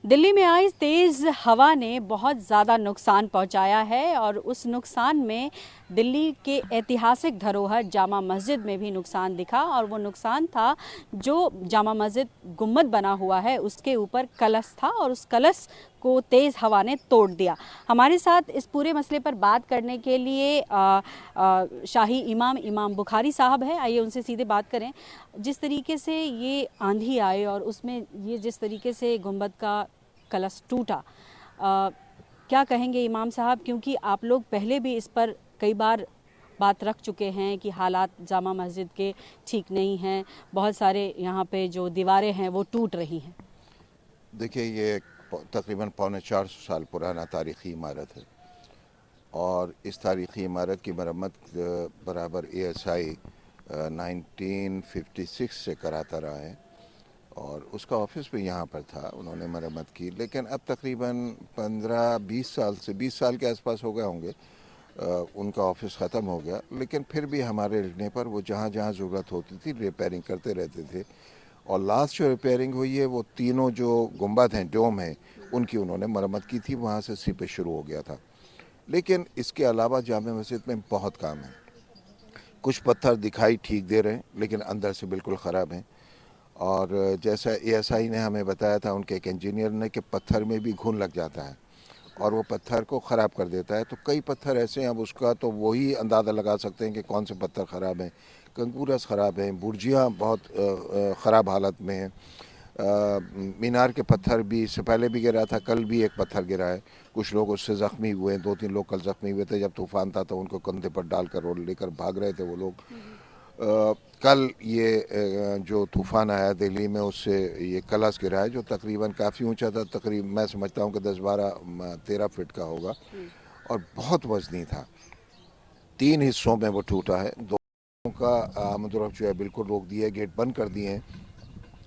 दिल्ली में आई तेज़ हवा ने बहुत ज़्यादा नुकसान पहुंचाया है और उस नुकसान में दिल्ली के ऐतिहासिक धरोहर जामा मस्जिद में भी नुकसान दिखा। और वो नुकसान था जो जामा मस्जिद गुम्बद बना हुआ है उसके ऊपर कलश था और उस कलश को तेज़ हवा ने तोड़ दिया। हमारे साथ इस पूरे मसले पर बात करने के लिए शाही इमाम बुखारी साहब हैं। आइए उनसे सीधे बात करें। जिस तरीके से ये आंधी आए और उसमें ये जिस तरीके से गुम्बद का कलश टूटा, क्या कहेंगे इमाम साहब, क्योंकि आप लोग पहले भी इस पर कई बार बात रख चुके हैं कि हालात जामा मस्जिद के ठीक नहीं हैं, बहुत सारे यहाँ पे जो दीवारें हैं वो टूट रही हैं। देखिए, ये तकरीबन 450 साल पुराना तारीख़ी इमारत है और इस तारीख़ी इमारत की मरम्मत बराबर ASI 1956 से कराता रहा है और उसका ऑफिस भी यहाँ पर था, उन्होंने मरम्मत की। लेकिन अब तकरीबन 15-20 साल से 20 साल के आसपास हो गए होंगे उनका ऑफिस ख़त्म हो गया। लेकिन फिर भी हमारे लिखने पर वो जहाँ जहाँ ज़रूरत होती थी रिपेयरिंग करते रहते थे और लास्ट जो रिपेयरिंग हुई है वो तीनों जो गुंबद हैं, डोम हैं, उनकी उन्होंने मरम्मत की थी, वहाँ से सीपे शुरू हो गया था। लेकिन इसके अलावा जामा मस्जिद में बहुत काम है। कुछ पत्थर दिखाई ठीक दे रहे हैं लेकिन अंदर से बिल्कुल ख़राब हैं और जैसा ASI ने हमें बताया था, उनके एक इंजीनियर ने, कि पत्थर में भी घुन लग जाता है और वो पत्थर को ख़राब कर देता है। तो कई पत्थर ऐसे हैं, अब उसका तो वही अंदाज़ा लगा सकते हैं कि कौन से पत्थर ख़राब हैं। कंकूरस ख़राब हैं, बुर्जियाँ बहुत ख़राब हालत में हैं, मीनार के पत्थर भी इससे पहले भी गिरा था, कल भी एक पत्थर गिरा है, कुछ लोग उससे ज़ख्मी हुए हैं, 2-3 लोग कल ज़ख्मी हुए थे। जब तूफ़ान था तो उनको कंधे पर डालकर और लेकर भाग रहे थे वो लोग। कल ये जो तूफ़ान आया दिल्ली में, उससे ये कलश गिरा है जो तकरीबन काफ़ी ऊंचा था, तकरीबन मैं समझता हूँ कि 10-12-13 फीट का होगा और बहुत वज़नी था। 3 हिस्सों में वो टूटा है। 2 का आमद-ओ-रफ्त जो है बिल्कुल रोक दिया है, गेट बंद कर दिए हैं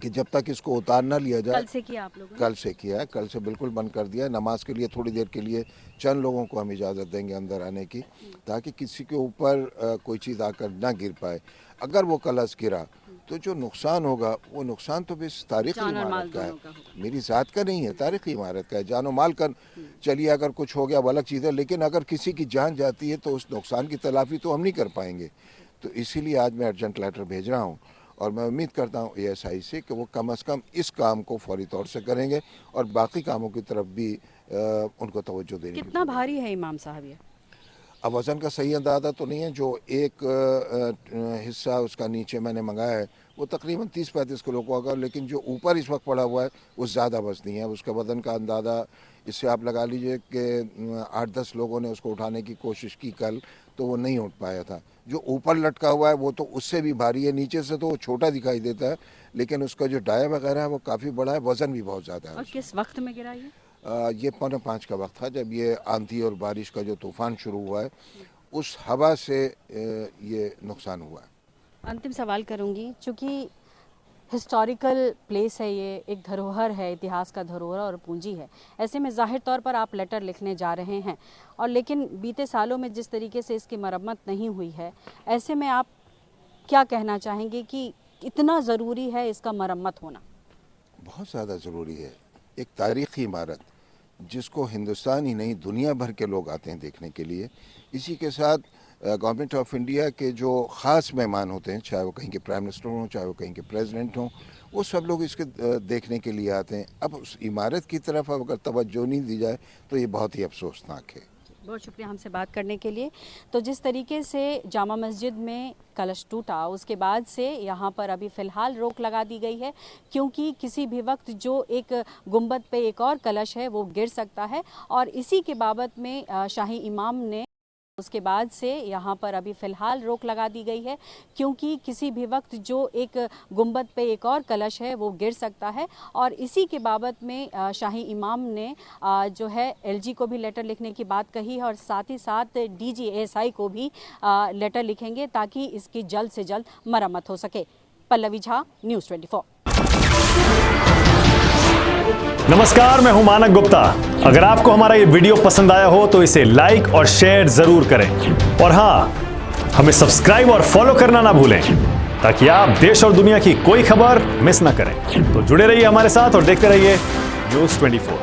कि जब तक इसको उतार ना लिया जाए। कल से किया आप लोगों ने? कल से किया है, कल से बिल्कुल बंद कर दिया है। नमाज के लिए थोड़ी देर के लिए चंद लोगों को हम इजाज़त देंगे अंदर आने की, ताकि किसी के ऊपर कोई चीज़ आकर ना गिर पाए। अगर वो कलश गिरा तो जो नुकसान होगा वो नुकसान तो भी तारीख़ी इमारत का है, मेरी ज़ात का नहीं है, तारीख़ी इमारत का है। जान और माल का चलिए अगर कुछ हो गया वो अलग चीज़ है, लेकिन अगर किसी की जान जाती है तो उस नुकसान की तलाफ़ी तो हम नहीं कर पाएंगे। तो इसीलिए आज मैं अर्जेंट लेटर भेज रहा हूँ और मैं उम्मीद करता हूँ ASI से कि वो कम से कम इस काम को फौरी तौर से करेंगे और बाकी कामों की तरफ भी उनको तवज्जो देनी। कितना भारी है इमाम साहब ये? अब वज़न का सही अंदाज़ा तो नहीं है। जो एक हिस्सा उसका नीचे मैंने मंगाया है वो तकरीबन 30-35 किलो का होगा, लेकिन जो ऊपर इस वक्त पड़ा हुआ है वो ज़्यादा वज़नी है। उसका वज़न का अंदाज़ा इससे आप लगा लीजिए कि 8-10 लोगों ने उसको उठाने की कोशिश की कल, तो वो नहीं उठ पाया था। जो ऊपर लटका हुआ है वो तो उससे भी भारी है, नीचे से तो वो छोटा दिखाई देता है, लेकिन उसका जो डाया वगैरह है वो काफ़ी बड़ा है, वज़न भी बहुत ज़्यादा है। और किस वक्त में गिरा ये? ये 4:45 का वक्त था जब ये आंधी और बारिश का जो तूफ़ान शुरू हुआ है, उस हवा से ये नुकसान हुआ है। अंतिम सवाल करूंगी, चूँकि हिस्टोरिकल प्लेस है, ये एक धरोहर है, इतिहास का धरोहर और पूंजी है, ऐसे में ज़ाहिर तौर पर आप लेटर लिखने जा रहे हैं और लेकिन बीते सालों में जिस तरीके से इसकी मरम्मत नहीं हुई है, ऐसे में आप क्या कहना चाहेंगे कि इतना ज़रूरी है इसका मरम्मत होना? बहुत ज़्यादा ज़रूरी है। एक तारीख़ी इमारत जिसको हिंदुस्तान ही नहीं दुनिया भर के लोग आते हैं देखने के लिए। इसी के साथ गवर्नमेंट ऑफ इंडिया के जो ख़ास मेहमान होते हैं, चाहे वो कहीं के प्राइम मिनिस्टर हों, चाहे वो कहीं के प्रेसिडेंट हों, वो सब लोग इसके देखने के लिए आते हैं। अब उस इमारत की तरफ अगर तवज्जो नहीं दी जाए तो ये बहुत ही अफसोसनाक है। बहुत शुक्रिया हमसे बात करने के लिए। तो जिस तरीके से जामा मस्जिद में कलश टूटा, उसके बाद से यहाँ पर अभी फ़िलहाल रोक लगा दी गई है, क्योंकि किसी भी वक्त जो एक गुंबद पे एक और कलश है वो गिर सकता है और इसी के बाबत में शाही इमाम ने उसके बाद से यहाँ पर अभी फ़िलहाल रोक लगा दी गई है, क्योंकि किसी भी वक्त जो एक गुंबद पे एक और कलश है वो गिर सकता है और इसी के बाबत में शाही इमाम ने जो है LG को भी लेटर लिखने की बात कही है और साथ ही साथ DG ASI को भी लेटर लिखेंगे ताकि इसकी जल्द से जल्द मरम्मत हो सके। पल्लवी झा, न्यूज़ 24। नमस्कार, मैं हूं मानक गुप्ता। अगर आपको हमारा ये वीडियो पसंद आया हो तो इसे लाइक और शेयर जरूर करें और हाँ, हमें सब्सक्राइब और फॉलो करना ना भूलें ताकि आप देश और दुनिया की कोई खबर मिस ना करें। तो जुड़े रहिए हमारे साथ और देखते रहिए News 24।